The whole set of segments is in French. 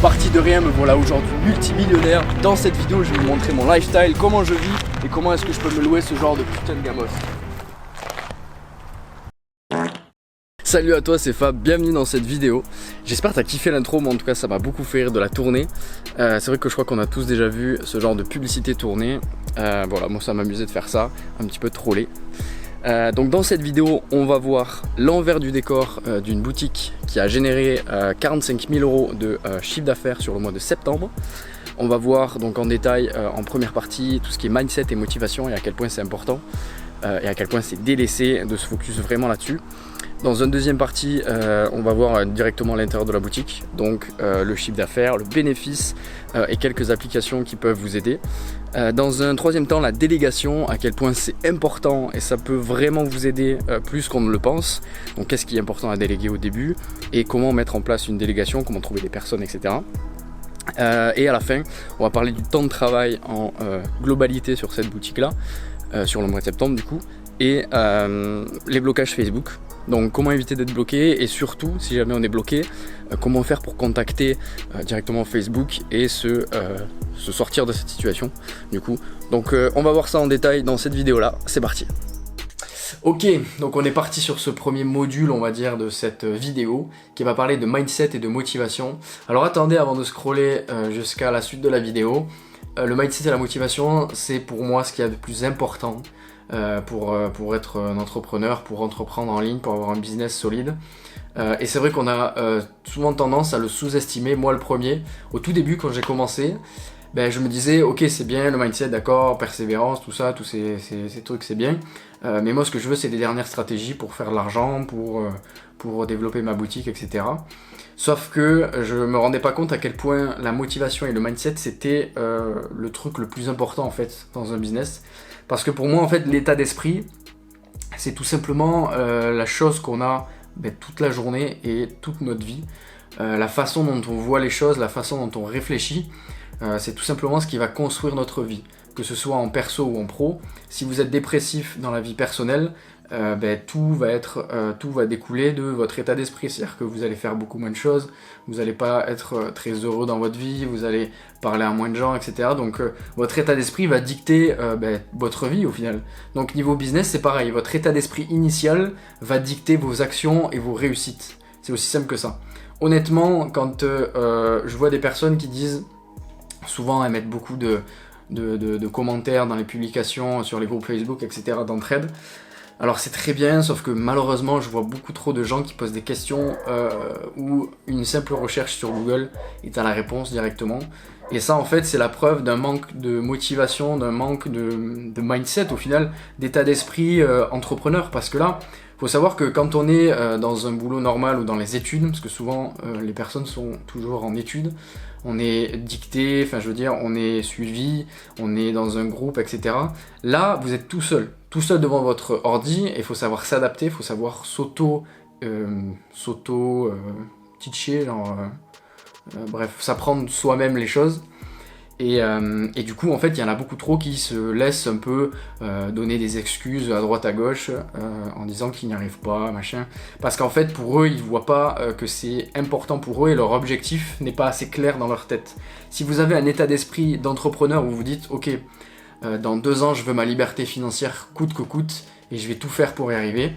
Parti de rien, me voilà aujourd'hui multimillionnaire. Dans cette vidéo, je vais vous montrer mon lifestyle, comment je vis et comment est-ce que je peux me louer ce genre de putain de gamos. Salut à toi, c'est Fab, bienvenue dans cette vidéo. J'espère que t'as kiffé l'intro, mais en tout cas ça m'a beaucoup fait rire de la tournée. C'est vrai que je crois qu'on a tous déjà vu ce genre de publicité tournée. Voilà, moi ça m'amusait de faire ça, un petit peu troller. Donc dans cette vidéo, on va voir l'envers du décor d'une boutique qui a généré 45 000 € de chiffre d'affaires sur le mois de septembre. On va voir donc en détail en première partie tout ce qui est mindset et motivation et à quel point c'est important et à quel point c'est délaissé de se focus vraiment là-dessus. Dans une deuxième partie, on va voir directement l'intérieur de la boutique, donc le chiffre d'affaires, le bénéfice et quelques applications qui peuvent vous aider. Dans un troisième temps, la délégation, à quel point c'est important et ça peut vraiment vous aider plus qu'on ne le pense. Donc qu'est-ce qui est important à déléguer au début et comment mettre en place une délégation, comment trouver des personnes, etc. Et à la fin, on va parler du temps de travail en globalité sur cette boutique-là, sur le mois de septembre du coup, et les blocages Facebook. Donc comment éviter d'être bloqué et surtout si jamais on est bloqué, comment faire pour contacter directement Facebook et se sortir de cette situation du coup. Donc on va voir ça en détail dans cette vidéo là, c'est parti. Ok, donc on est parti sur ce premier module on va dire de cette vidéo qui va parler de mindset et de motivation. Alors attendez avant de scroller jusqu'à la suite de la vidéo. Le mindset et la motivation c'est pour moi ce qu'il y a de plus important. Pour être un entrepreneur, pour entreprendre en ligne, pour avoir un business solide. Et c'est vrai qu'on a souvent tendance à le sous-estimer, moi le premier. Au tout début quand j'ai commencé, je me disais ok c'est bien le mindset, d'accord, persévérance, tout ça, tous ces trucs c'est bien. Mais moi ce que je veux c'est des dernières stratégies pour faire de l'argent, pour développer ma boutique, etc. Sauf que je me rendais pas compte à quel point la motivation et le mindset c'était le truc le plus important en fait dans un business. Parce que pour moi, en fait, l'état d'esprit, c'est tout simplement la chose qu'on a toute la journée et toute notre vie. La façon dont on voit les choses, la façon dont on réfléchit, c'est tout simplement ce qui va construire notre vie. Que ce soit en perso ou en pro. Si vous êtes dépressif dans la vie personnelle, tout va découler de votre état d'esprit. C'est-à-dire que vous allez faire beaucoup moins de choses, vous n'allez pas être très heureux dans votre vie, vous allez parler à moins de gens, etc. Donc votre état d'esprit va dicter votre vie au final. Donc niveau business, c'est pareil. Votre état d'esprit initial va dicter vos actions et vos réussites. C'est aussi simple que ça. Honnêtement, quand je vois des personnes qui disent, souvent elles mettent beaucoup de commentaires dans les publications, sur les groupes Facebook, etc. d'entraide. Alors c'est très bien, sauf que malheureusement je vois beaucoup trop de gens qui posent des questions où une simple recherche sur Google est à la réponse directement. Et ça en fait c'est la preuve d'un manque de motivation, d'un manque de mindset au final, d'état d'esprit entrepreneur. Parce que là, il faut savoir que quand on est dans un boulot normal ou dans les études, parce que souvent les personnes sont toujours en études, on est dicté, enfin je veux dire, on est suivi, on est dans un groupe, etc. Là, vous êtes tout seul devant votre ordi, et il faut savoir s'adapter, il faut savoir teacher, bref, s'apprendre soi-même les choses. Et du coup, en fait, il y en a beaucoup trop qui se laissent un peu donner des excuses à droite à gauche en disant qu'ils n'y arrivent pas, machin. Parce qu'en fait, pour eux, ils ne voient pas que c'est important pour eux et leur objectif n'est pas assez clair dans leur tête. Si vous avez un état d'esprit d'entrepreneur où vous dites « Ok, dans 2 ans, je veux ma liberté financière coûte que coûte et je vais tout faire pour y arriver »,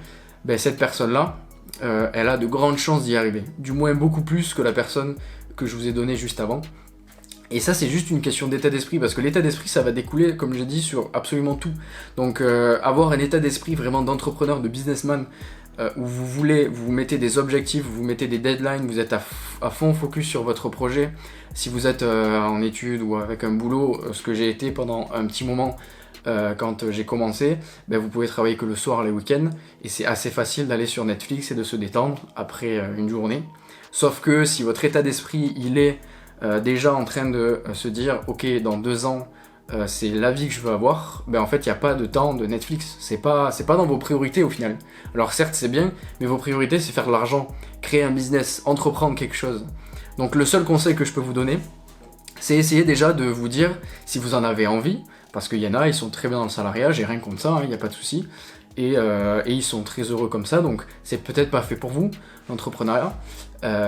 cette personne-là, elle a de grandes chances d'y arriver. Du moins beaucoup plus que la personne que je vous ai donnée juste avant. Et ça c'est juste une question d'état d'esprit, parce que l'état d'esprit ça va découler, comme j'ai dit, sur absolument tout. Donc avoir un état d'esprit vraiment d'entrepreneur, de businessman, où vous mettez des objectifs, vous mettez des deadlines, vous êtes à fond focus sur votre projet. Si vous êtes en études ou avec un boulot, ce que j'ai été pendant un petit moment quand j'ai commencé, vous pouvez travailler que le soir, les week-ends, et c'est assez facile d'aller sur Netflix et de se détendre après une journée. Sauf que si votre état d'esprit il est déjà en train de se dire ok dans 2 ans c'est la vie que je veux avoir, en fait il n'y a pas de temps de Netflix, c'est pas dans vos priorités au final. Alors certes c'est bien, mais vos priorités c'est faire de l'argent, créer un business, entreprendre quelque chose. Donc le seul conseil que je peux vous donner, c'est essayer déjà de vous dire si vous en avez envie, parce qu'il y en a, ils sont très bien dans le salariat, j'ai rien contre ça, il n'y a pas de souci. et ils sont très heureux comme ça, donc c'est peut-être pas fait pour vous, l'entrepreneuriat.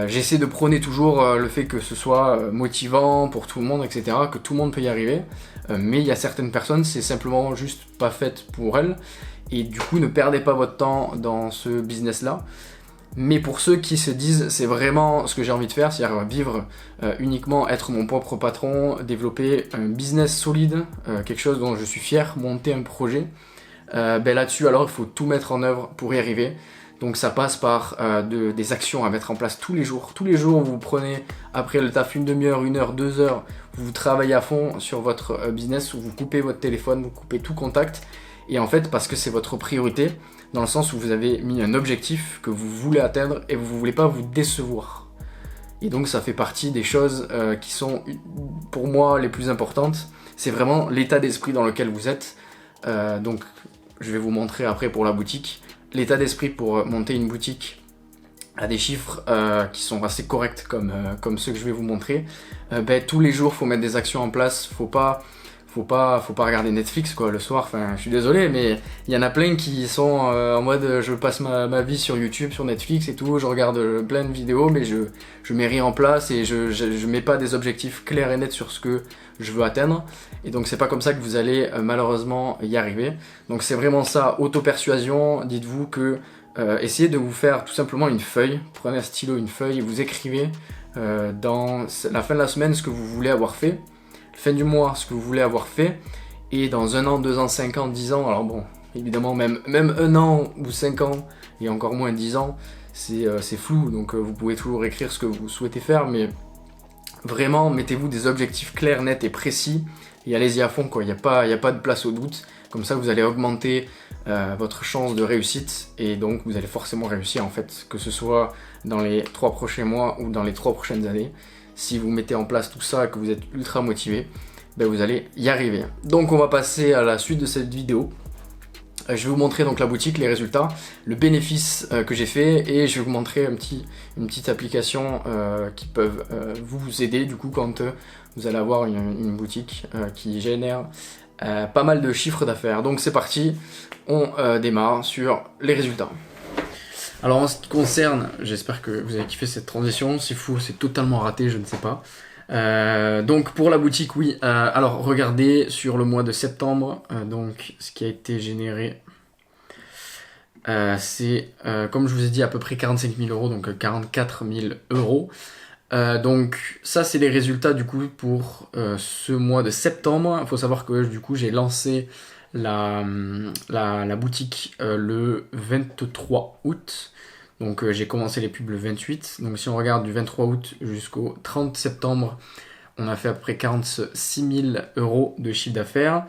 J'essaie de prôner toujours le fait que ce soit motivant pour tout le monde, etc., que tout le monde peut y arriver, mais il y a certaines personnes, c'est simplement juste pas fait pour elles, et du coup ne perdez pas votre temps dans ce business-là. Mais pour ceux qui se disent c'est vraiment ce que j'ai envie de faire, c'est-à-dire vivre uniquement, être mon propre patron, développer un business solide, quelque chose dont je suis fier, monter un projet, là-dessus alors il faut tout mettre en œuvre pour y arriver. Donc ça passe par des actions à mettre en place tous les jours. Tous les jours vous prenez après le taf une demi-heure, 1 heure, 2 heures, vous travaillez à fond sur votre business, où vous coupez votre téléphone, vous coupez tout contact. Et en fait parce que c'est votre priorité, dans le sens où vous avez mis un objectif que vous voulez atteindre et vous ne voulez pas vous décevoir. Et donc ça fait partie des choses qui sont pour moi les plus importantes. C'est vraiment l'état d'esprit dans lequel vous êtes. Donc je vais vous montrer après pour la boutique. L'état d'esprit pour monter une boutique à des chiffres qui sont assez corrects comme ceux que je vais vous montrer. Tous les jours, il faut mettre des actions en place. Faut pas regarder Netflix quoi le soir. Enfin, je suis désolé, mais il y en a plein qui sont en mode je passe ma vie sur YouTube, sur Netflix et tout. Je regarde plein de vidéos, mais je mets rien en place et je mets pas des objectifs clairs et nets sur ce que je veux atteindre. Et donc c'est pas comme ça que vous allez malheureusement y arriver. Donc c'est vraiment ça, auto-persuasion. Dites-vous que essayez de vous faire tout simplement une feuille. Prenez un stylo, une feuille et vous écrivez dans la fin de la semaine ce que vous voulez avoir fait. Fin du mois, ce que vous voulez avoir fait, et dans 1 an, 2 ans, 5 ans, 10 ans, alors bon, évidemment, même 1 an ou 5 ans, et encore moins 10 ans, c'est flou, donc vous pouvez toujours écrire ce que vous souhaitez faire, mais vraiment, mettez-vous des objectifs clairs, nets et précis, et allez-y à fond, quoi. Il n'y a pas de place au doute, comme ça vous allez augmenter votre chance de réussite, et donc vous allez forcément réussir, en fait, que ce soit dans les 3 prochains mois ou dans les 3 prochaines années. Si vous mettez en place tout ça et que vous êtes ultra motivé, vous allez y arriver. Donc on va passer à la suite de cette vidéo. Je vais vous montrer donc la boutique, les résultats, le bénéfice que j'ai fait, et je vais vous montrer une petite application qui peuvent vous aider du coup quand vous allez avoir une boutique qui génère pas mal de chiffres d'affaires. Donc c'est parti, on démarre sur les résultats. Alors en ce qui concerne, j'espère que vous avez kiffé cette transition, c'est fou, c'est totalement raté, je ne sais pas. Donc pour la boutique, oui, alors regardez sur le mois de septembre, donc ce qui a été généré, c'est comme je vous ai dit à peu près 45 000 euros, donc 44 000 euros. Donc ça c'est les résultats du coup pour ce mois de septembre. Il faut savoir que du coup j'ai lancé la boutique le 23 août. Donc j'ai commencé les pubs le 28. Donc si on regarde du 23 août jusqu'au 30 septembre, on a fait à peu près 46 000 euros de chiffre d'affaires.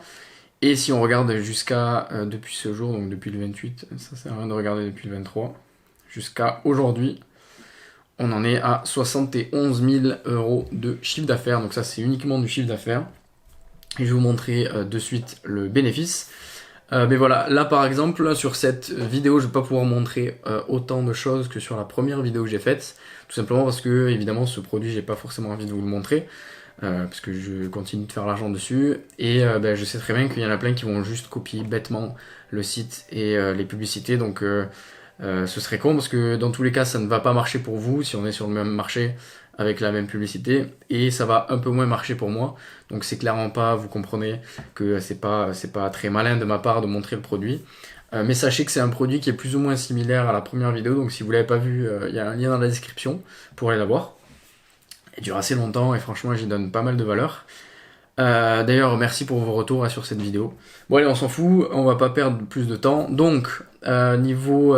Et si on regarde jusqu'à depuis ce jour, donc depuis le 28, ça sert à rien de regarder depuis le 23, jusqu'à aujourd'hui, on en est à 71 000 euros de chiffre d'affaires. Donc ça c'est uniquement du chiffre d'affaires. Et je vais vous montrer de suite le bénéfice. Mais voilà, là par exemple, sur cette vidéo, je ne vais pas pouvoir montrer autant de choses que sur la première vidéo que j'ai faite. Tout simplement parce que, évidemment, ce produit, j'ai pas forcément envie de vous le montrer. Parce que je continue de faire l'argent dessus. Et je sais très bien qu'il y en a plein qui vont juste copier bêtement le site et les publicités. Donc ce serait con parce que dans tous les cas, ça ne va pas marcher pour vous si on est sur le même marché avec la même publicité, et ça va un peu moins marcher pour moi. Donc c'est clairement pas, vous comprenez que c'est pas très malin de ma part de montrer le produit. Mais sachez que c'est un produit qui est plus ou moins similaire à la première vidéo, donc si vous l'avez pas vu, il y a un lien dans la description pour aller la voir. Il dure assez longtemps et franchement j'y donne pas mal de valeur. D'ailleurs merci pour vos retours sur cette vidéo. Bon allez, on s'en fout, on va pas perdre plus de temps. Donc niveau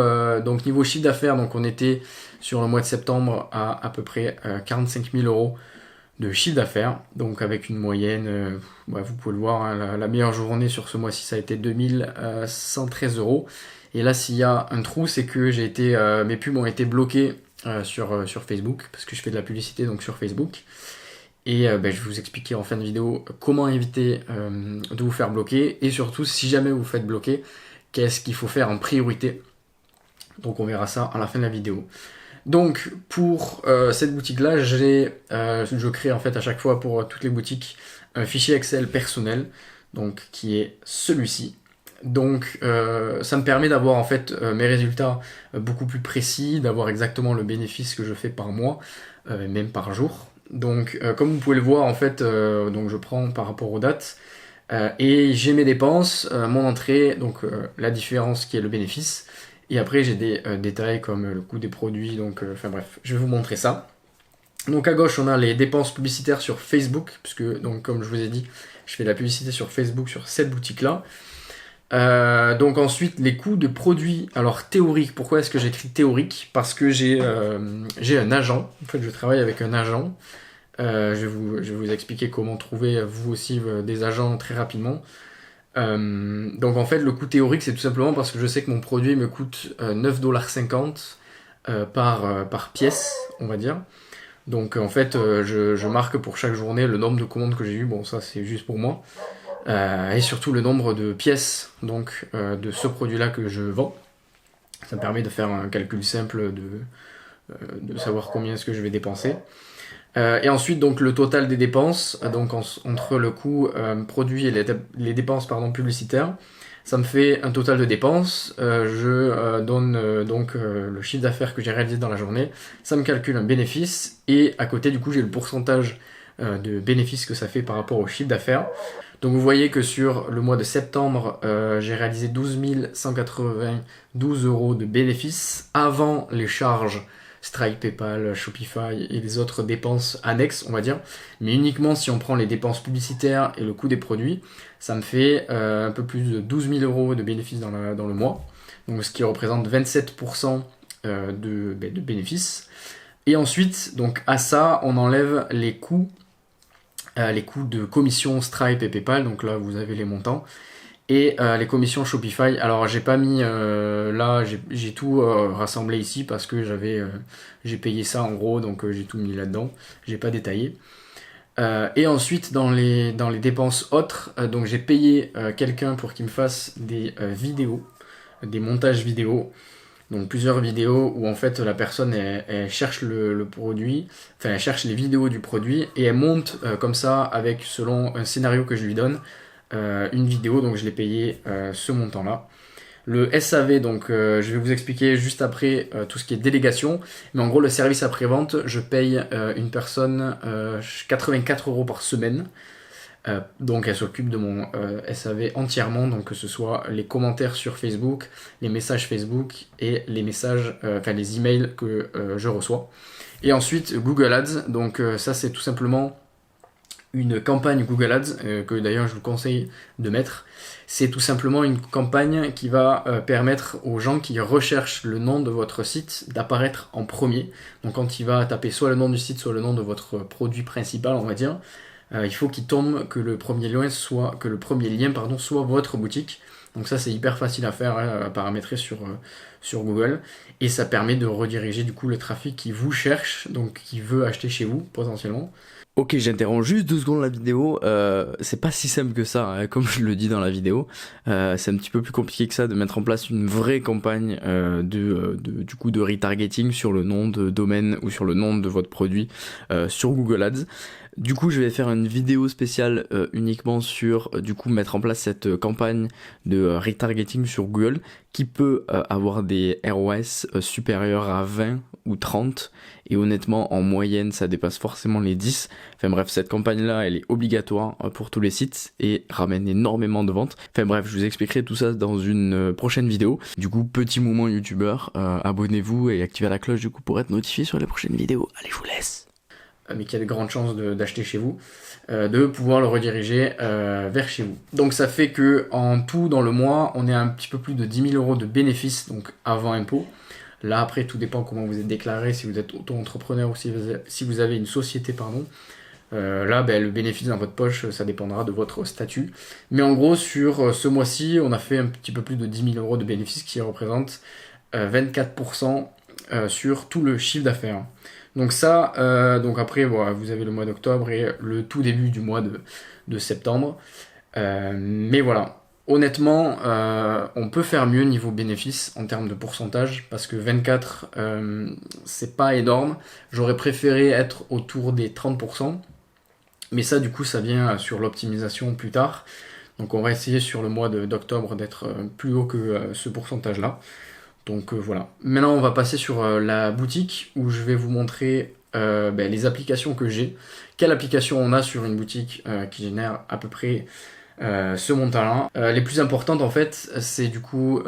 chiffre d'affaires, donc on était sur le mois de septembre à peu près 45 000 euros de chiffre d'affaires, donc avec une moyenne, vous pouvez le voir, hein, la meilleure journée sur ce mois-ci ça a été 2113 euros. Et là s'il y a un trou, c'est que mes pubs ont été bloquées sur Facebook, parce que je fais de la publicité donc sur Facebook. Et je vais vous expliquer en fin de vidéo comment éviter de vous faire bloquer, et surtout si jamais vous vous faites bloquer, qu'est-ce qu'il faut faire en priorité. Donc on verra ça à la fin de la vidéo. Donc pour cette boutique là, je crée en fait à chaque fois pour toutes les boutiques un fichier Excel personnel, donc qui est celui-ci. Donc ça me permet d'avoir en fait mes résultats beaucoup plus précis, d'avoir exactement le bénéfice que je fais par mois, même par jour. Donc comme vous pouvez le voir en fait, donc je prends par rapport aux dates et j'ai mes dépenses, mon entrée, donc la différence qui est le bénéfice. Et après j'ai des détails comme le coût des produits, donc enfin bref, je vais vous montrer ça. Donc à gauche on a les dépenses publicitaires sur Facebook, puisque donc comme je vous ai dit, je fais de la publicité sur Facebook sur cette boutique là. Donc ensuite les coûts de produits, alors théorique, pourquoi est-ce que j'écris théorique? Parce que j'ai un agent, en fait je travaille avec un agent. Je vais vous expliquer comment trouver vous aussi des agents très rapidement. Donc en fait le coût théorique c'est tout simplement parce que je sais que mon produit me coûte 9,50$ par pièce, on va dire. Donc en fait je marque pour chaque journée le nombre de commandes que j'ai eu, bon ça c'est juste pour moi. Et surtout le nombre de pièces donc, de ce produit-là que je vends. Ça me permet de faire un calcul simple de savoir combien est-ce que je vais dépenser. Et ensuite donc le total des dépenses, donc entre le coût produit et les dépenses pardon, publicitaires, ça me fait un total de dépenses. Je donne donc le chiffre d'affaires que j'ai réalisé dans la journée. Ça me calcule un bénéfice et à côté du coup j'ai le pourcentage de bénéfice que ça fait par rapport au chiffre d'affaires. Donc vous voyez que sur le mois de septembre, j'ai réalisé 12 192 € de bénéfices avant les charges Stripe, PayPal, Shopify et les autres dépenses annexes, on va dire. Mais uniquement si on prend les dépenses publicitaires et le coût des produits, ça me fait un peu plus de 12 000 € de bénéfices dans le mois. Donc ce qui représente 27% de bénéfices. Et ensuite, donc à ça, on enlève les coûts de commission Stripe et PayPal, donc là vous avez les montants, et les commissions Shopify. Alors j'ai pas mis là, j'ai tout rassemblé ici parce que j'ai payé ça en gros, donc j'ai tout mis là-dedans, j'ai pas détaillé. Et ensuite dans les dépenses autres, donc j'ai payé quelqu'un pour qu'il me fasse des vidéos, des montages vidéo. Donc plusieurs vidéos où en fait la personne elle cherche le produit, enfin elle cherche les vidéos du produit et elle monte comme ça avec selon un scénario que je lui donne une vidéo, donc je l'ai payé ce montant là. Le SAV, donc je vais vous expliquer juste après tout ce qui est délégation, mais en gros le service après-vente, je paye une personne 84 € par semaine. Donc elle s'occupe de mon SAV entièrement, donc que ce soit les commentaires sur Facebook, les messages Facebook et les messages, les emails que je reçois. Et ensuite Google Ads, donc ça c'est tout simplement une campagne Google Ads, que d'ailleurs je vous conseille de mettre. C'est tout simplement une campagne qui va permettre aux gens qui recherchent le nom de votre site d'apparaître en premier. Donc quand il va taper soit le nom du site, soit le nom de votre produit principal, on va dire, il faut qu'il tombe que le premier lien soit votre boutique. Donc ça c'est hyper facile à faire, à paramétrer sur Google, et ça permet de rediriger du coup le trafic qui vous cherche, donc qui veut acheter chez vous potentiellement. Ok, j'interromps juste 2 secondes la vidéo. C'est pas si simple que ça, hein, comme je le dis dans la vidéo. C'est un petit peu plus compliqué que ça de mettre en place une vraie campagne du coup de retargeting sur le nom de domaine ou sur le nom de votre produit sur Google Ads. Du coup, je vais faire une vidéo spéciale uniquement sur du coup mettre en place cette campagne de retargeting sur Google qui peut avoir des ROS supérieurs à 20 ou 30, et honnêtement en moyenne ça dépasse forcément les 10. Enfin bref, cette campagne là elle est obligatoire pour tous les sites et ramène énormément de ventes. Enfin bref, je vous expliquerai tout ça dans une prochaine vidéo. Du coup, petit moment youtubeur, abonnez-vous et activez la cloche du coup pour être notifié sur les prochaines vidéos. Allez, je vous laisse. Mais qui a de grandes chances d'acheter chez vous, de pouvoir le rediriger vers chez vous. Donc ça fait que en tout dans le mois, on est à un petit peu plus de 10 000 € de bénéfices, donc avant impôt. Là après tout dépend comment vous êtes déclaré, si vous êtes auto-entrepreneur ou si vous avez une société, pardon. Là le bénéfice dans votre poche, ça dépendra de votre statut. Mais en gros sur ce mois-ci, on a fait un petit peu plus de 10 000 € de bénéfices qui représentent 24% sur tout le chiffre d'affaires. Donc ça, donc après voilà, vous avez le mois d'octobre et le tout début du mois de septembre. Mais voilà, honnêtement, on peut faire mieux niveau bénéfice en termes de pourcentage, parce que 24, c'est pas énorme. J'aurais préféré être autour des 30%, mais ça du coup ça vient sur l'optimisation plus tard. Donc on va essayer sur le mois d'octobre d'être plus haut que ce pourcentage-là. Donc voilà. Maintenant on va passer sur la boutique où je vais vous montrer les applications que j'ai. Quelle application on a sur une boutique qui génère à peu près ce montant-là. Les plus importantes en fait, c'est du coup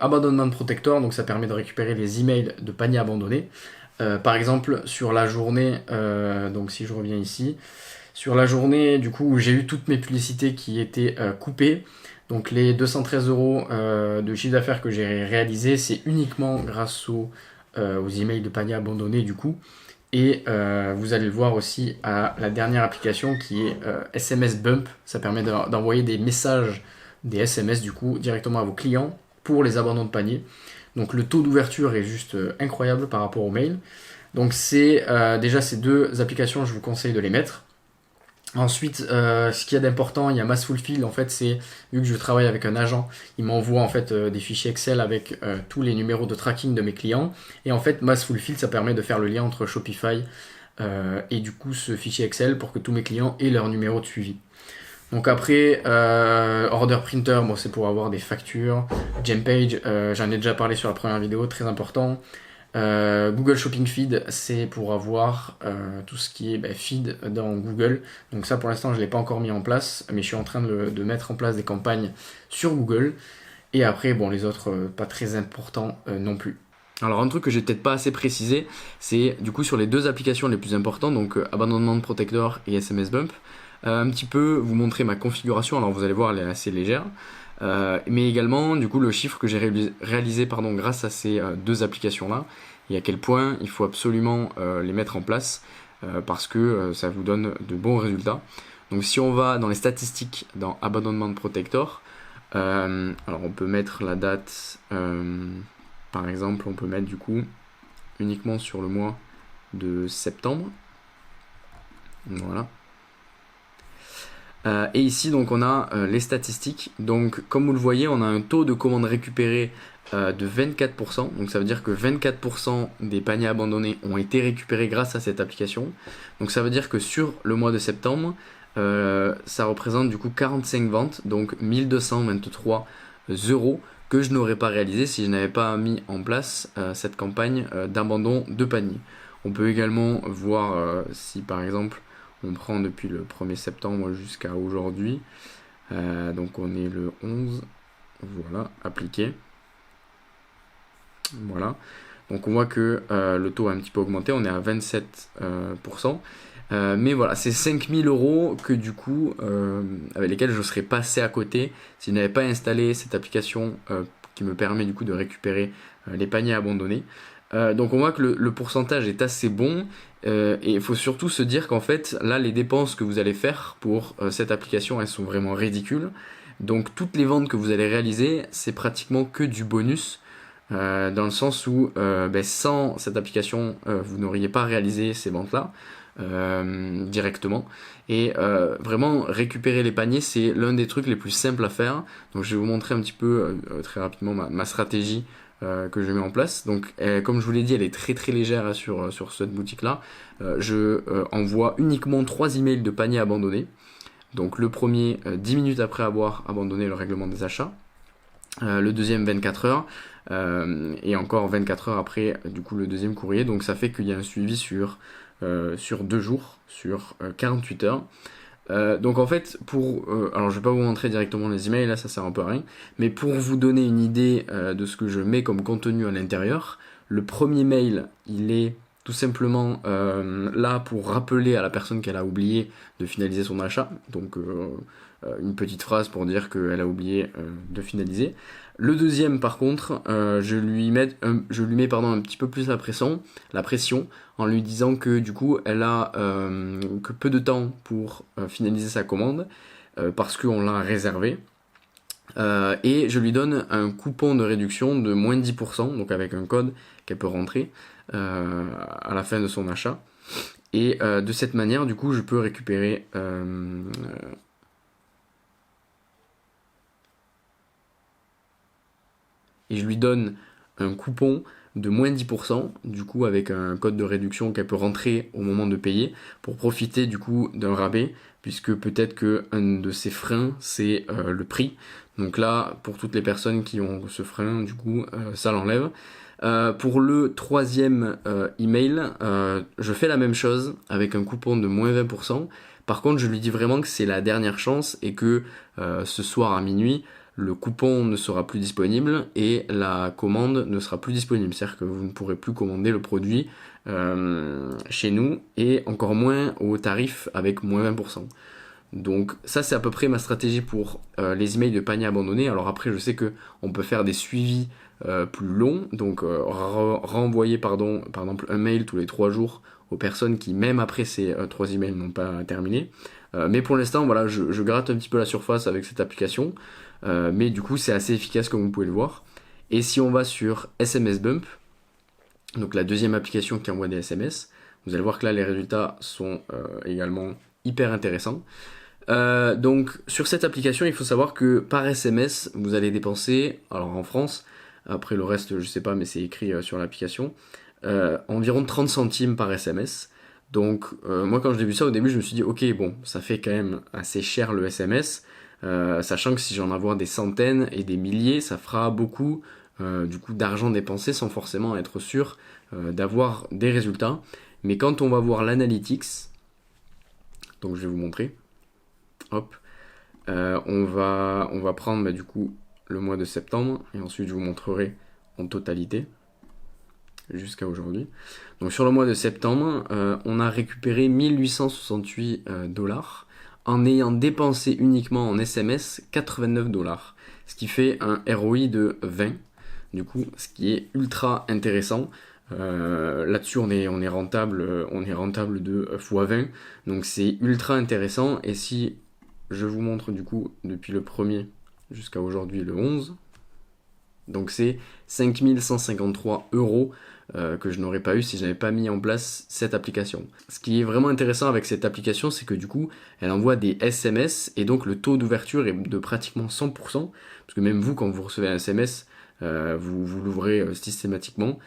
Abandonment Protector, donc ça permet de récupérer les emails de paniers abandonnés. Par exemple, sur la journée, donc si je reviens ici, sur la journée du coup où j'ai eu toutes mes publicités qui étaient coupées, donc les 213 € de chiffre d'affaires que j'ai réalisé, c'est uniquement grâce aux emails de paniers abandonnés du coup. Et vous allez le voir aussi à la dernière application qui est SMS Bump. Ça permet d'envoyer des messages, des SMS du coup, directement à vos clients pour les abandons de panier. Donc le taux d'ouverture est juste incroyable par rapport au mail. Donc c'est déjà ces deux applications, je vous conseille de les mettre. Ensuite, ce qu'il y a d'important, il y a Mass Fulfill. En fait, c'est vu que je travaille avec un agent, il m'envoie en fait des fichiers Excel avec tous les numéros de tracking de mes clients. Et en fait, Mass Fulfill, ça permet de faire le lien entre Shopify et du coup ce fichier Excel pour que tous mes clients aient leur numéro de suivi. Donc après, Order Printer, bon, c'est pour avoir des factures. Gempage, j'en ai déjà parlé sur la première vidéo, très important. Google Shopping Feed, c'est pour avoir tout ce qui est feed dans Google. Donc ça pour l'instant je ne l'ai pas encore mis en place, mais je suis en train de mettre en place des campagnes sur Google. Et après bon les autres pas très importants non plus. Alors un truc que j'ai peut-être pas assez précisé, c'est du coup sur les deux applications les plus importantes, donc Abandonment Protector et SMS Bump, un petit peu vous montrer ma configuration. Alors vous allez voir elle est assez légère. Mais également du coup le chiffre que j'ai réalisé grâce à ces deux applications là et à quel point il faut absolument les mettre en place parce que ça vous donne de bons résultats. Donc si on va dans les statistiques dans Abandonment Protector, alors on peut mettre la date, par exemple on peut mettre du coup uniquement sur le mois de septembre, voilà. Et ici donc on a les statistiques. Donc comme vous le voyez, on a un taux de commandes récupérées de 24%. Donc ça veut dire que 24% des paniers abandonnés ont été récupérés grâce à cette application. Donc ça veut dire que sur le mois de septembre, ça représente du coup 45 ventes, donc 1223 € que je n'aurais pas réalisé si je n'avais pas mis en place cette campagne d'abandon de panier. On peut également voir si par exemple on prend depuis le 1er septembre jusqu'à aujourd'hui, donc on est le 11, voilà, appliqué. Voilà, donc on voit que le taux a un petit peu augmenté, on est à 27%. Mais voilà, c'est 5000 € que du coup, avec lesquels je serais passé à côté si je n'avais pas installé cette application qui me permet du coup de récupérer les paniers abandonnés. Donc on voit que le pourcentage est assez bon et il faut surtout se dire qu'en fait là les dépenses que vous allez faire pour cette application elles sont vraiment ridicules. Donc toutes les ventes que vous allez réaliser c'est pratiquement que du bonus dans le sens où sans cette application vous n'auriez pas réalisé ces ventes là directement et vraiment récupérer les paniers c'est l'un des trucs les plus simples à faire. Donc je vais vous montrer un petit peu très rapidement ma stratégie que je mets en place. Donc comme je vous l'ai dit elle est très très légère sur cette boutique là. Je envoie uniquement 3 emails de paniers abandonnés. Donc le premier 10 minutes après avoir abandonné le règlement des achats, le deuxième 24 heures et encore 24 heures après du coup le deuxième courrier. Donc ça fait qu'il y a un suivi sur 2 jours, sur 48 heures. Donc en fait alors je vais pas vous montrer directement les emails là, ça sert un peu à rien, mais pour vous donner une idée de ce que je mets comme contenu à l'intérieur, le premier mail il est tout simplement là pour rappeler à la personne qu'elle a oublié de finaliser son achat, donc une petite phrase pour dire qu'elle a oublié de finaliser. Le deuxième par contre je lui mets un petit peu plus la pression en lui disant que du coup elle a que peu de temps pour finaliser sa commande parce qu'on l'a réservé et je lui donne un coupon de réduction de moins 10%, donc avec un code qu'elle peut rentrer à la fin de son achat et de cette manière du coup je peux récupérer et je lui donne un coupon de moins 10%, du coup avec un code de réduction qu'elle peut rentrer au moment de payer pour profiter du coup d'un rabais puisque peut-être qu'un de ces freins, c'est le prix. Donc là, pour toutes les personnes qui ont ce frein, du coup, ça l'enlève. Pour le troisième email, je fais la même chose avec un coupon de moins 20%. Par contre, je lui dis vraiment que c'est la dernière chance et que ce soir à minuit, le coupon ne sera plus disponible et la commande ne sera plus disponible. C'est-à-dire que vous ne pourrez plus commander le produit chez nous et encore moins au tarif avec moins 20%. Donc ça c'est à peu près ma stratégie pour les emails de panier abandonné. Alors après je sais que on peut faire des suivis plus longs, donc renvoyer par exemple un mail tous les 3 jours aux personnes qui même après ces 3 emails n'ont pas terminé. Mais pour l'instant voilà, je gratte un petit peu la surface avec cette application, mais du coup c'est assez efficace comme vous pouvez le voir. Et si on va sur SMS Bump, donc la deuxième application qui envoie des SMS, vous allez voir que là les résultats sont également hyper intéressants. Donc sur cette application, il faut savoir que par SMS, vous allez dépenser, alors en France, après le reste je sais pas mais c'est écrit sur l'application, environ 30 centimes par SMS. Donc moi quand j'ai vu ça au début je me suis dit ok bon ça fait quand même assez cher le SMS, sachant que si j'en envoie des centaines et des milliers ça fera beaucoup du coup d'argent dépensé sans forcément être sûr d'avoir des résultats. Mais quand on va voir l'analytics, donc je vais vous montrer. Hop, on va prendre du coup le mois de septembre et ensuite je vous montrerai en totalité jusqu'à aujourd'hui. Donc sur le mois de septembre, on a récupéré 1868 dollars en ayant dépensé uniquement en SMS 89 dollars, ce qui fait un ROI de 20, du coup, ce qui est ultra intéressant. Là-dessus on est rentable de x20, donc c'est ultra intéressant. Et si je vous montre du coup depuis le 1er jusqu'à aujourd'hui le 11, donc c'est 5153 € que je n'aurais pas eu si je n'avais pas mis en place cette application. Ce qui est vraiment intéressant avec cette application, c'est que du coup elle envoie des SMS et donc le taux d'ouverture est de pratiquement 100%, parce que même vous quand vous recevez un SMS, vous l'ouvrez systématiquement.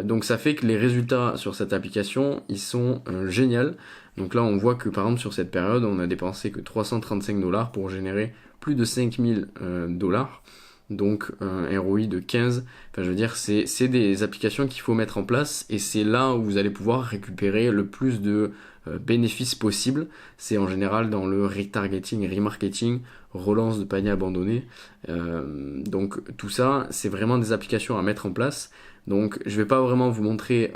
Donc ça fait que les résultats sur cette application ils sont géniaux. Donc là on voit que par exemple sur cette période on a dépensé que 335 dollars pour générer plus de 5000 dollars. Donc un ROI de 15. Enfin je veux dire c'est des applications qu'il faut mettre en place et c'est là où vous allez pouvoir récupérer le plus de bénéfices possibles. C'est en général dans le retargeting, remarketing, relance de panier abandonné. Donc tout ça c'est vraiment des applications à mettre en place. Donc je vais pas vraiment vous montrer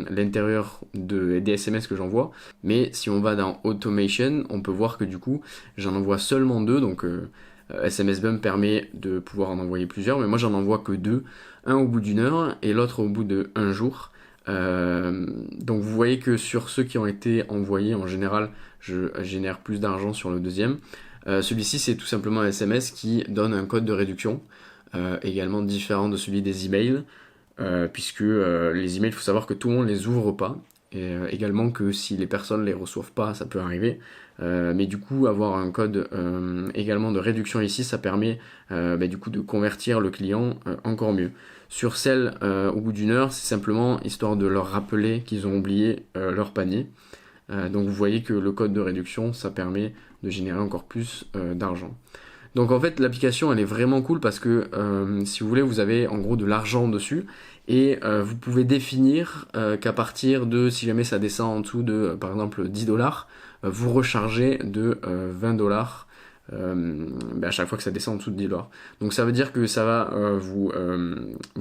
l'intérieur des SMS que j'envoie, mais si on va dans Automation, on peut voir que du coup j'en envoie seulement 2, donc SMS Bump permet de pouvoir en envoyer plusieurs, mais moi j'en envoie que 2, un au bout d'1 heure et l'autre au bout de 1 jour. Donc vous voyez que sur ceux qui ont été envoyés, en général je génère plus d'argent sur le deuxième. Celui-ci c'est tout simplement un SMS qui donne un code de réduction, également différent de celui des emails. Puisque les emails, il faut savoir que tout le monde les ouvre pas, et également que si les personnes les reçoivent pas, ça peut arriver. Mais du coup, avoir un code également de réduction ici, ça permet du coup de convertir le client encore mieux. Sur celle au bout d'1 heure, c'est simplement histoire de leur rappeler qu'ils ont oublié leur panier. Donc vous voyez que le code de réduction, ça permet de générer encore plus d'argent. Donc en fait l'application elle est vraiment cool parce que si vous voulez vous avez en gros de l'argent dessus et vous pouvez définir qu'à partir de, si jamais ça descend en dessous de par exemple 10 dollars, vous rechargez de 20 dollars à chaque fois que ça descend en dessous de 10 dollars. Donc ça veut dire que ça va vous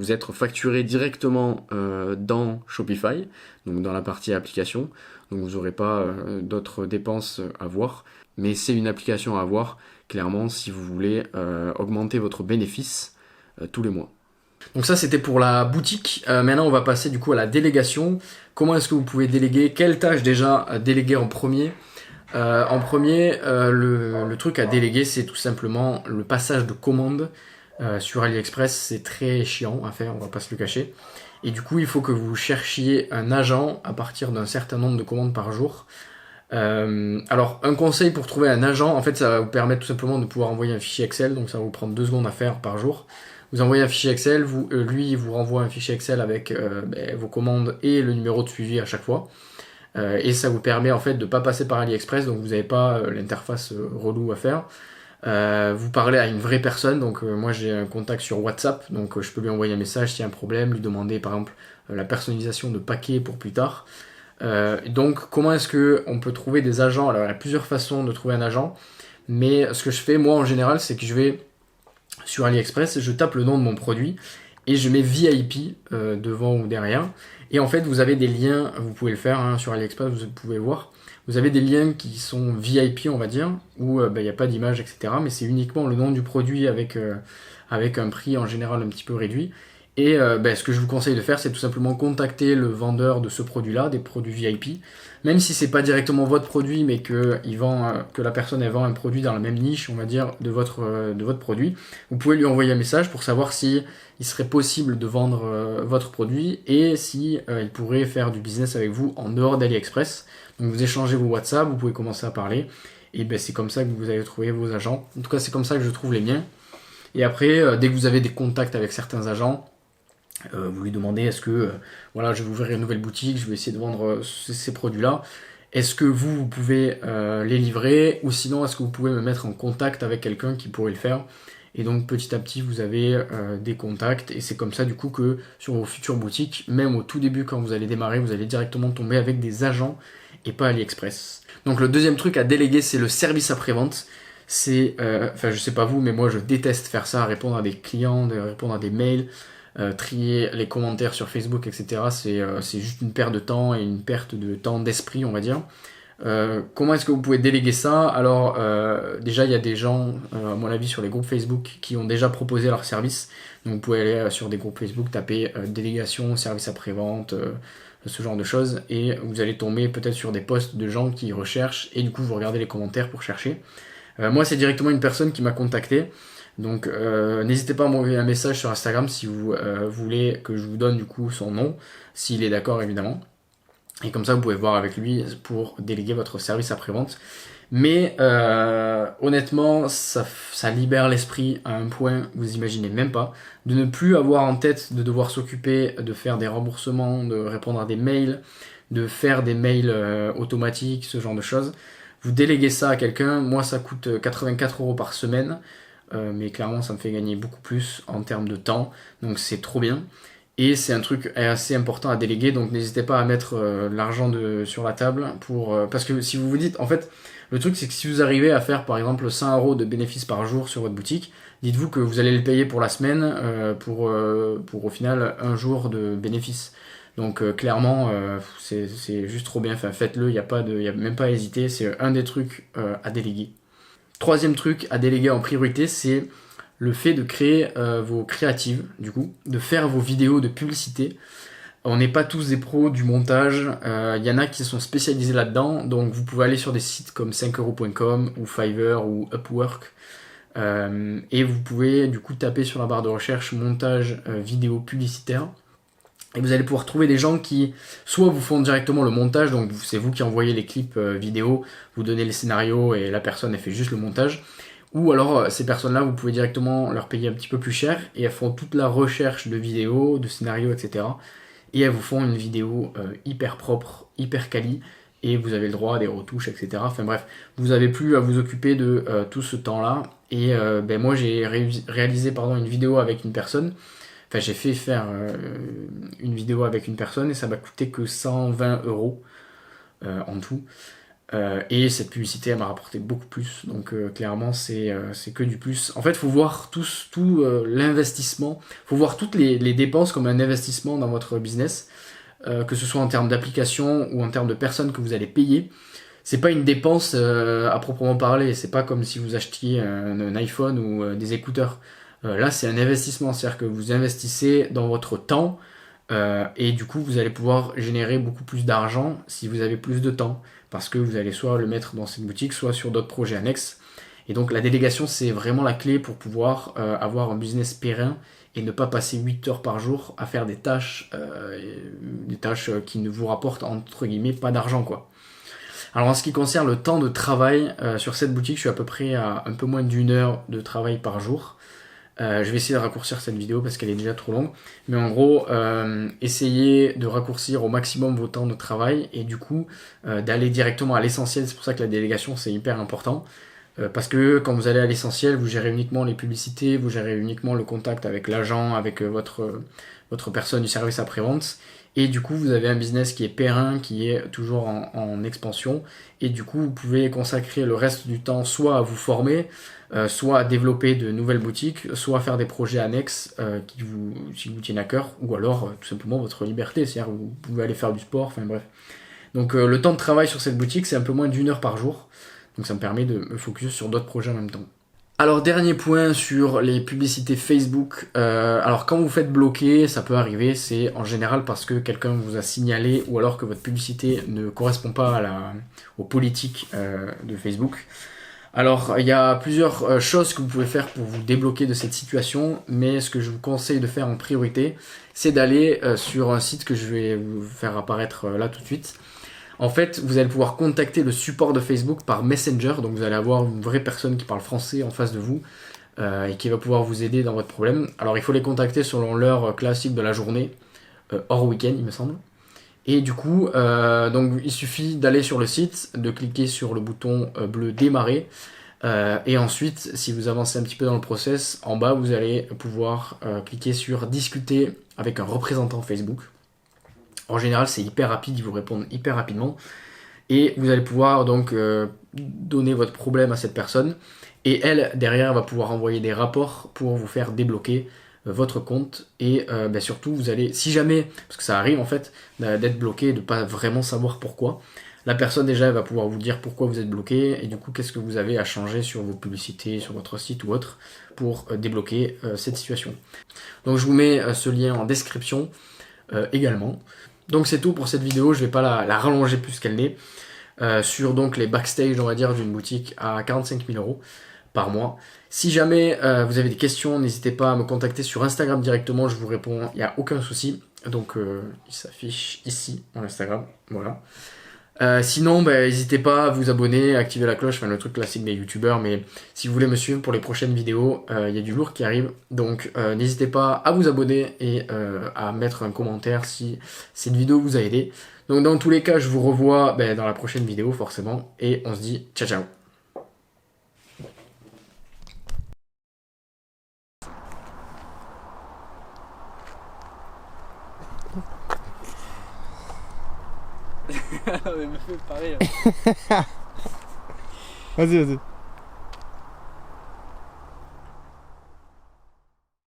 être facturé directement dans Shopify, donc dans la partie application, donc vous n'aurez pas d'autres dépenses à voir, mais c'est une application à avoir clairement si vous voulez augmenter votre bénéfice tous les mois. Donc ça c'était pour la boutique. Maintenant on va passer du coup à la délégation. Comment est-ce que vous pouvez déléguer? Quelle tâche déjà déléguer en premier? Le truc à déléguer c'est tout simplement le passage de commandes sur AliExpress. C'est très chiant à faire, on va pas se le cacher. Et du coup il faut que vous cherchiez un agent à partir d'un certain nombre de commandes par jour. Alors un conseil pour trouver un agent, en fait ça va vous permettre tout simplement de pouvoir envoyer un fichier Excel, donc ça va vous prendre 2 secondes à faire par jour. Vous envoyez un fichier Excel, lui il vous renvoie un fichier Excel avec vos commandes et le numéro de suivi à chaque fois. et ça vous permet en fait de pas passer par AliExpress, donc vous n'avez pas l'interface relou à faire. Vous parlez à une vraie personne, donc moi j'ai un contact sur WhatsApp, donc je peux lui envoyer un message s'il y a un problème, lui demander par exemple la personnalisation de paquets pour plus tard. Donc comment est-ce que on peut trouver des agents? Alors il y a plusieurs façons de trouver un agent, mais ce que je fais moi en général, c'est que je vais sur AliExpress, je tape le nom de mon produit et je mets VIP devant ou derrière. Et en fait, vous avez des liens, vous pouvez le faire hein, sur AliExpress, vous pouvez voir. Vous avez des liens qui sont VIP, on va dire, où il n'y a pas d'image, etc. Mais c'est uniquement le nom du produit avec un prix en général un petit peu réduit. Et ce que je vous conseille de faire, c'est tout simplement contacter le vendeur de ce produit-là, des produits VIP. Même si c'est pas directement votre produit, mais que la personne elle vend un produit dans la même niche, on va dire, de votre produit, vous pouvez lui envoyer un message pour savoir si il serait possible de vendre votre produit et si il pourrait faire du business avec vous en dehors d'AliExpress. Donc vous échangez vos WhatsApp, vous pouvez commencer à parler, et c'est comme ça que vous allez trouver vos agents. En tout cas, c'est comme ça que je trouve les miens. Et après, dès que vous avez des contacts avec certains agents, vous lui demandez est-ce que voilà, je vais ouvrir une nouvelle boutique, je vais essayer de vendre ces produits-là. Est-ce que vous pouvez les livrer, ou sinon est-ce que vous pouvez me mettre en contact avec quelqu'un qui pourrait le faire? Et donc petit à petit vous avez des contacts, et c'est comme ça du coup que sur vos futures boutiques, même au tout début quand vous allez démarrer, vous allez directement tomber avec des agents et pas AliExpress. Donc le deuxième truc à déléguer, c'est le service après-vente. C'est, je sais pas vous, mais moi je déteste faire ça, répondre à des clients, répondre à des mails, trier les commentaires sur Facebook, etc. C'est juste une perte de temps et une perte de temps d'esprit, on va dire. Comment est-ce que vous pouvez déléguer ça? Alors déjà il y a des gens, à mon avis sur les groupes Facebook, qui ont déjà proposé leur service. Donc vous pouvez aller sur des groupes Facebook, taper délégation, service après-vente, ce genre de choses, et vous allez tomber peut-être sur des posts de gens qui recherchent, et du coup vous regardez les commentaires pour chercher. Moi c'est directement une personne qui m'a contacté. Donc n'hésitez pas à m'envoyer un message sur Instagram si vous voulez que je vous donne du coup son nom, s'il est d'accord évidemment. Et comme ça vous pouvez voir avec lui pour déléguer votre service après-vente. Mais honnêtement, ça libère l'esprit à un point, vous imaginez même pas, de ne plus avoir en tête de devoir s'occuper de faire des remboursements, de répondre à des mails, de faire des mails automatiques, ce genre de choses. Vous déléguez ça à quelqu'un, moi ça coûte 84 € par semaine. Mais clairement ça me fait gagner beaucoup plus en termes de temps, donc c'est trop bien, et c'est un truc assez important à déléguer, donc n'hésitez pas à mettre l'argent sur la table parce que si vous vous dites, en fait le truc c'est que si vous arrivez à faire par exemple 100 € de bénéfices par jour sur votre boutique, dites-vous que vous allez le payer pour la semaine pour au final un jour de bénéfices. Donc clairement c'est juste trop bien, enfin, faites-le, il y a même pas à hésiter, c'est un des trucs à déléguer. Troisième truc à déléguer en priorité, c'est le fait de créer vos créatives, du coup, de faire vos vidéos de publicité. On n'est pas tous des pros du montage, il y en a qui sont spécialisés là-dedans, donc vous pouvez aller sur des sites comme 5euros.com ou Fiverr ou Upwork, et vous pouvez du coup taper sur la barre de recherche montage vidéo publicitaire. Et vous allez pouvoir trouver des gens qui soit vous font directement le montage, donc c'est vous qui envoyez les clips vidéo, vous donnez les scénarios et la personne elle fait juste le montage, ou alors ces personnes-là vous pouvez directement leur payer un petit peu plus cher et elles font toute la recherche de vidéos, de scénarios, etc. Et elles vous font une vidéo hyper propre, hyper quali, et vous avez le droit à des retouches, etc. Enfin bref, vous n'avez plus à vous occuper de tout ce temps-là. Et moi j'ai réalisé une vidéo avec une personne. Enfin, j'ai fait faire une vidéo avec une personne et ça m'a coûté que 120 € en tout. Et cette publicité, elle m'a rapporté beaucoup plus. Donc clairement, c'est que du plus. En fait, il faut voir tout l'investissement. Il faut voir toutes les dépenses comme un investissement dans votre business. Que ce soit en termes d'application ou en termes de personnes que vous allez payer. C'est pas une dépense à proprement parler. C'est pas comme si vous achetiez un iPhone ou des écouteurs. Là c'est un investissement, c'est-à-dire que vous investissez dans votre temps et du coup vous allez pouvoir générer beaucoup plus d'argent si vous avez plus de temps, parce que vous allez soit le mettre dans cette boutique, soit sur d'autres projets annexes. Et donc la délégation c'est vraiment la clé pour pouvoir avoir un business périn et ne pas passer 8 heures par jour à faire des tâches qui ne vous rapportent entre guillemets pas d'argent quoi. Alors en ce qui concerne le temps de travail sur cette boutique, je suis à peu près à un peu moins d'1 heure de travail par jour. Je vais essayer de raccourcir cette vidéo parce qu'elle est déjà trop longue. Mais en gros, essayez de raccourcir au maximum vos temps de travail et du coup d'aller directement à l'essentiel. C'est pour ça que la délégation c'est hyper important. Parce que quand vous allez à l'essentiel, vous gérez uniquement les publicités, vous gérez uniquement le contact avec l'agent, avec votre personne du service après-vente. Et du coup, vous avez un business qui est périn, qui est toujours en expansion. Et du coup, vous pouvez consacrer le reste du temps soit à vous former, soit à développer de nouvelles boutiques, soit à faire des projets annexes qui vous tiennent à cœur, ou alors tout simplement votre liberté. C'est-à-dire vous pouvez aller faire du sport, enfin bref. Donc le temps de travail sur cette boutique, c'est un peu moins d'1 heure par jour. Donc ça me permet de me focus sur d'autres projets en même temps. Alors dernier point sur les publicités Facebook. Alors quand vous faites bloquer, ça peut arriver, c'est en général parce que quelqu'un vous a signalé ou alors que votre publicité ne correspond pas aux politiques de Facebook. Alors il y a plusieurs choses que vous pouvez faire pour vous débloquer de cette situation, mais ce que je vous conseille de faire en priorité, c'est d'aller sur un site que je vais vous faire apparaître là tout de suite. En fait, vous allez pouvoir contacter le support de Facebook par Messenger, donc vous allez avoir une vraie personne qui parle français en face de vous et qui va pouvoir vous aider dans votre problème. Alors il faut les contacter selon l'heure classique de la journée, hors week-end il me semble. Et du coup, donc il suffit d'aller sur le site, de cliquer sur le bouton bleu démarrer. Et ensuite, si vous avancez un petit peu dans le process, en bas vous allez pouvoir cliquer sur discuter avec un représentant Facebook. En général, c'est hyper rapide, ils vous répondent hyper rapidement. Et vous allez pouvoir donc donner votre problème à cette personne. Et elle, derrière, va pouvoir envoyer des rapports pour vous faire débloquer votre compte. Et surtout, vous allez, si jamais, parce que ça arrive en fait, d'être bloqué, de ne pas vraiment savoir pourquoi, la personne déjà, elle va pouvoir vous dire pourquoi vous êtes bloqué. Et du coup, qu'est-ce que vous avez à changer sur vos publicités, sur votre site ou autre, pour débloquer cette situation. Donc je vous mets ce lien en description également. Donc c'est tout pour cette vidéo, je vais pas la rallonger plus qu'elle n'est. Sur donc les backstage, on va dire, d'une boutique à 45 000 € par mois. Si jamais vous avez des questions, n'hésitez pas à me contacter sur Instagram directement, je vous réponds, il n'y a aucun souci. Donc il s'affiche ici, en Instagram, voilà. Sinon, n'hésitez pas à vous abonner, à activer la cloche, enfin le truc classique des youtubeurs, mais si vous voulez me suivre pour les prochaines vidéos, il y a du lourd qui arrive, donc n'hésitez pas à vous abonner et à mettre un commentaire si cette vidéo vous a aidé. Donc dans tous les cas, je vous revois dans la prochaine vidéo forcément, et on se dit ciao ciao. Mais me fais pareil. Vas-y, vas-y.